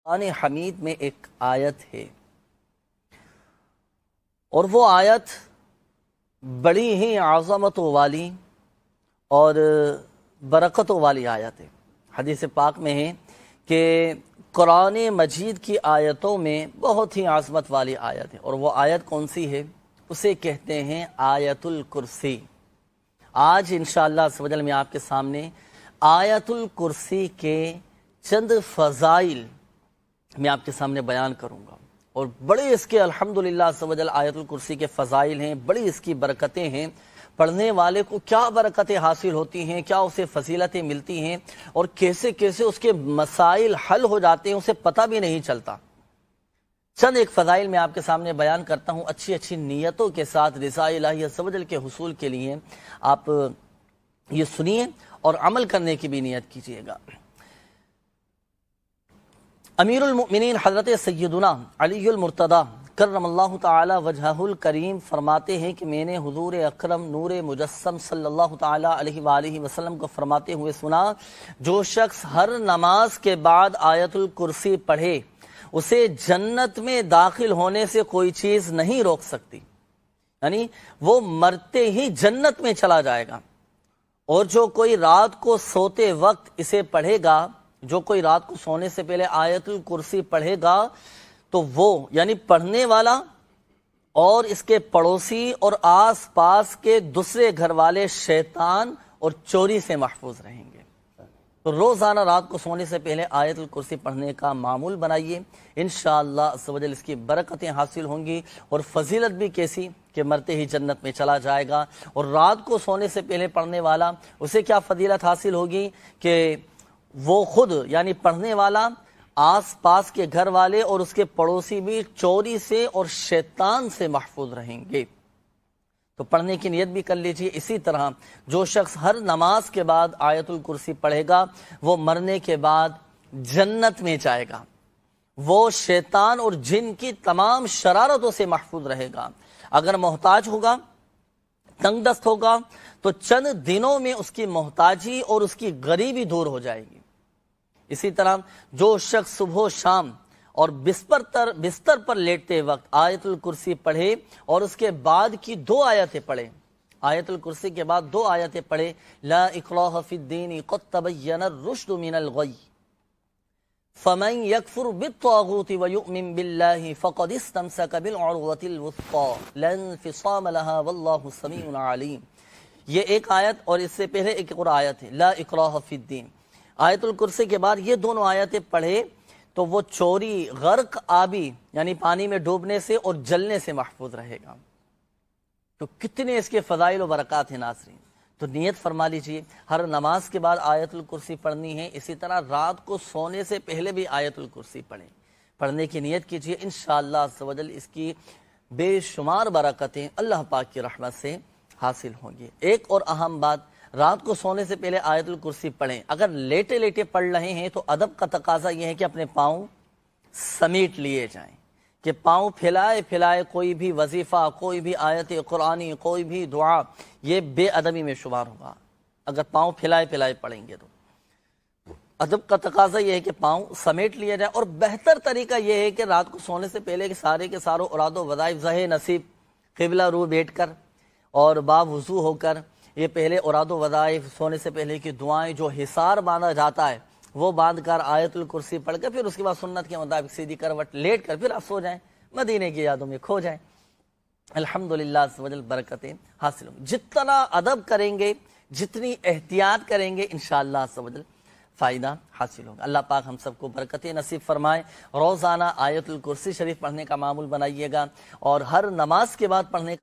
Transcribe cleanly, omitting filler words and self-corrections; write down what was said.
قرآن حمید میں ایک آیت ہے اور وہ آیت بڑی ہی عظمتوں والی اور برکتوں والی آیت ہے۔ حدیث پاک میں ہے کہ قرآن مجید کی آیتوں میں بہت ہی عظمت والی آیت ہے، اور وہ آیت کون سی ہے؟ اسے کہتے ہیں آیت الکرسی۔ آج انشاءاللہ عز و جل میں آپ کے سامنے آیت الکرسی کے چند فضائل میں آپ کے سامنے بیان کروں گا، اور بڑے اس کے الحمدللہ عز و جل آیت الکرسی کے فضائل ہیں، بڑی اس کی برکتیں ہیں۔ پڑھنے والے کو کیا برکتیں حاصل ہوتی ہیں، کیا اسے فضیلتیں ملتی ہیں، اور کیسے کیسے اس کے مسائل حل ہو جاتے ہیں، اسے پتہ بھی نہیں چلتا۔ چند ایک فضائل میں آپ کے سامنے بیان کرتا ہوں، اچھی اچھی نیتوں کے ساتھ رضا الہی عز و جل کے حصول کے لیے آپ یہ سنیے اور عمل کرنے کی بھی نیت کیجیے گا۔ امیر المؤمنین حضرت سیدنا علی المرتضی کرم اللہ تعالی وجہہ الکریم فرماتے ہیں کہ میں نے حضور اکرم نور مجسم صلی اللہ تعالی علیہ وآلہ وسلم کو فرماتے ہوئے سنا، جو شخص ہر نماز کے بعد آیت الکرسی پڑھے اسے جنت میں داخل ہونے سے کوئی چیز نہیں روک سکتی، یعنی وہ مرتے ہی جنت میں چلا جائے گا۔ اور جو کوئی رات کو سوتے وقت اسے پڑھے گا، جو کوئی رات کو سونے سے پہلے آیت الکرسی پڑھے گا، تو وہ یعنی پڑھنے والا اور اس کے پڑوسی اور آس پاس کے دوسرے گھر والے شیطان اور چوری سے محفوظ رہیں گے۔ تو روزانہ رات کو سونے سے پہلے آیت الکرسی پڑھنے کا معمول بنائیے، انشاءاللہ عز و جل اس کی برکتیں حاصل ہوں گی، اور فضیلت بھی کیسی کہ مرتے ہی جنت میں چلا جائے گا۔ اور رات کو سونے سے پہلے پڑھنے والا اسے کیا فضیلت حاصل ہوگی کہ وہ خود یعنی پڑھنے والا، آس پاس کے گھر والے اور اس کے پڑوسی بھی چوری سے اور شیطان سے محفوظ رہیں گے۔ تو پڑھنے کی نیت بھی کر لیجئے۔ اسی طرح جو شخص ہر نماز کے بعد آیت الکرسی پڑھے گا وہ مرنے کے بعد جنت میں جائے گا، وہ شیطان اور جن کی تمام شرارتوں سے محفوظ رہے گا۔ اگر محتاج ہوگا، تنگ دست ہوگا، تو چند دنوں میں اس کی محتاجی اور اس کی غریبی دور ہو جائے گی۔ اسی طرح جو شخص صبح و شام اور بستر پر لیٹتے وقت آیت الکرسی پڑھے اور اس کے بعد کی 2 آیتیں پڑھے، آیت الکرسی کے بعد 2 آیتیں پڑھے، لا اکراہ فی الدین قد تبین الرشد من الغی فمن یکفر بالطاغوت ویؤمن باللہ فقد استمسک بالعروۃ الوثقی لا انفصام لها واللہ سمیع علیم۔ یہ ایک آیت، اور اس سے پہلے ایک اور آیت ہے لا اکراہ فی الدین۔ آیت الکرسی کے بعد یہ دونوں آیتیں پڑھے تو وہ چوری، غرق آبی یعنی پانی میں ڈوبنے سے اور جلنے سے محفوظ رہے گا۔ تو کتنے اس کے فضائل و برکات ہیں ناظرین۔ تو نیت فرما لیجئے، ہر نماز کے بعد آیت الکرسی پڑھنی ہے۔ اسی طرح رات کو سونے سے پہلے بھی آیت الکرسی پڑھیں، پڑھنے کی نیت کیجئے، انشاءاللہ عز و جل اس کی بے شمار برکتیں اللہ پاک کی رحمت سے حاصل ہوں گی۔ ایک اور اہم بات، رات کو سونے سے پہلے آیت الکرسی پڑھیں۔ اگر لیٹے لیٹے پڑھ رہے ہیں تو ادب کا تقاضا یہ ہے کہ اپنے پاؤں سمیٹ لیے جائیں، کہ پاؤں پھیلائے پھیلائے کوئی بھی وظیفہ، کوئی بھی آیت قرآنی، کوئی بھی دعا، یہ بے ادبی میں شمار ہوگا اگر پاؤں پھیلائے پھیلائے پڑھیں گے۔ تو ادب کا تقاضا یہ ہے کہ پاؤں سمیٹ لیا جائے، اور بہتر طریقہ یہ ہے کہ رات کو سونے سے پہلے سارے کے ساروں اوراد و وظائف ظاہر نصیب قبلہ رو بیٹھ کر اور باوضو ہو کر یہ پہلے اوراد و وظائف، سونے سے پہلے کی دعائیں جو حصار باندھا جاتا ہے وہ باندھ کر آیت الکرسی پڑھ کر پھر اس کے بعد سنت کے مطابق سیدھی کروٹ لیٹ کر پھر آپ سو جائیں، مدینے کی یادوں میں کھو جائیں۔ الحمدللہ عز و جل برکتیں حاصل ہوں۔ جتنا ادب کریں گے، جتنی احتیاط کریں گے، انشاءاللہ عز و جل فائدہ حاصل ہوگا۔ اللہ پاک ہم سب کو برکتیں نصیب فرمائے۔ روزانہ آیت الکرسی شریف پڑھنے کا معمول بنائیے گا، اور ہر نماز کے بعد پڑھنے